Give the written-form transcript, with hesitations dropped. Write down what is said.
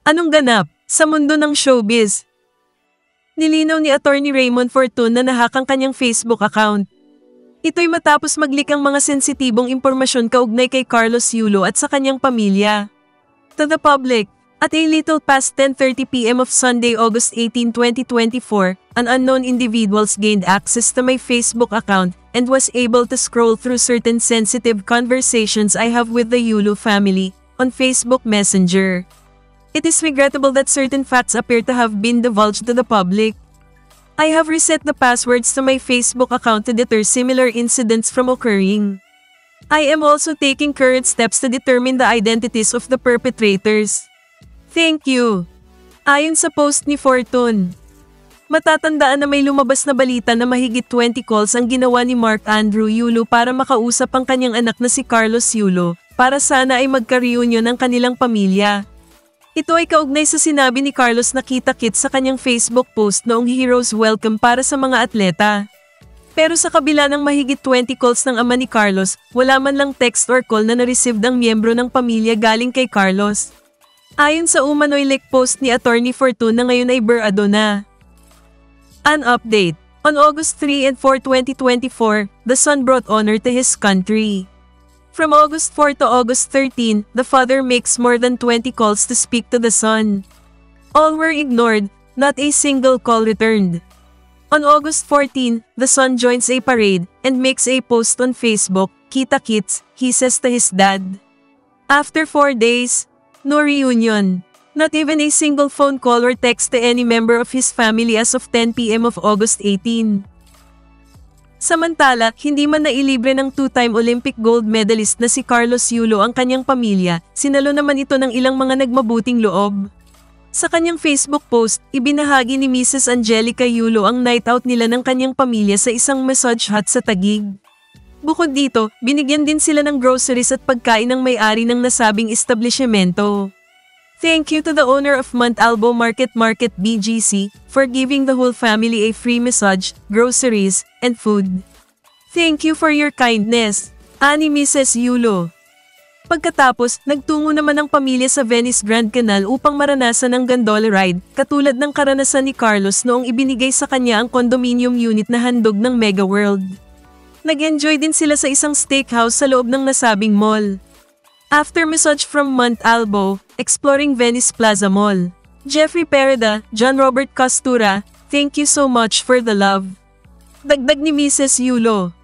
Anong ganap sa mundo ng showbiz? Nilinaw ni Attorney Raymond Fortun na nahak ang kanyang Facebook account. Ito'y matapos mag-leak ang mga sensitibong impormasyon kaugnay kay Carlos Yulo at sa kanyang pamilya. To the public, at a little past 10:30 p.m. of Sunday, August 18, 2024, an unknown individuals gained access to my Facebook account and was able to scroll through certain sensitive conversations I have with the Yulo family on Facebook Messenger. It is regrettable that certain facts appear to have been divulged to the public. I have reset the passwords to my Facebook account to deter similar incidents from occurring. I am also taking current steps to determine the identities of the perpetrators. Thank you. Ayon sa post ni Fortun. Matatandaan na may lumabas na balita na mahigit 20 calls ang ginawa ni Mark Andrew Yulo para makausap ang kanyang anak na si Carlos Yulo para sana ay magka-reunion ng kanilang pamilya. Ito ay kaugnay sa sinabi ni Carlos na kita-kit sa kanyang Facebook post noong Heroes Welcome para sa mga atleta. Pero sa kabila ng mahigit 20 calls ng ama ni Carlos, wala man lang text or call na na-receive ng miyembro ng pamilya galing kay Carlos. Ayon sa umano'y leak post ni Attorney Fortun na ngayon ay burado na. An update. On August 3 and 4, 2024, the son brought honor to his country. From August 4 to August 13, the father makes more than 20 calls to speak to the son. All were ignored, not a single call returned. On August 14, the son joins a parade and makes a post on Facebook, "Kita kits," he says to his dad. After 4 days, no reunion. Not even a single phone call or text to any member of his family as of 10 p.m. of August 18. Samantala, hindi man nailibre ng two-time Olympic gold medalist na si Carlos Yulo ang kanyang pamilya, sinalo naman ito ng ilang mga nagmabuting loob. Sa kanyang Facebook post, ibinahagi ni Mrs. Angelica Yulo ang night out nila ng kanyang pamilya sa isang massage hut sa Taguig. Bukod dito, binigyan din sila ng groceries at pagkain ng may-ari ng nasabing establishmento. Thank you to the owner of Montalvo Market BGC for giving the whole family a free massage, groceries, and food. Thank you for your kindness, ani Mrs. Yulo. Pagkatapos, nagtungo naman ang pamilya sa Venice Grand Canal upang maranasan ang gondola ride, katulad ng karanasan ni Carlos noong ibinigay sa kanya ang condominium unit na handog ng Mega World. Nag-enjoy din sila sa isang steakhouse sa loob ng nasabing mall. After massage from Montalvo, exploring Venice Plaza Mall. Jeffrey Pereda, John Robert Costura, thank you so much for the love. Dagdag ni Mrs. Yulo.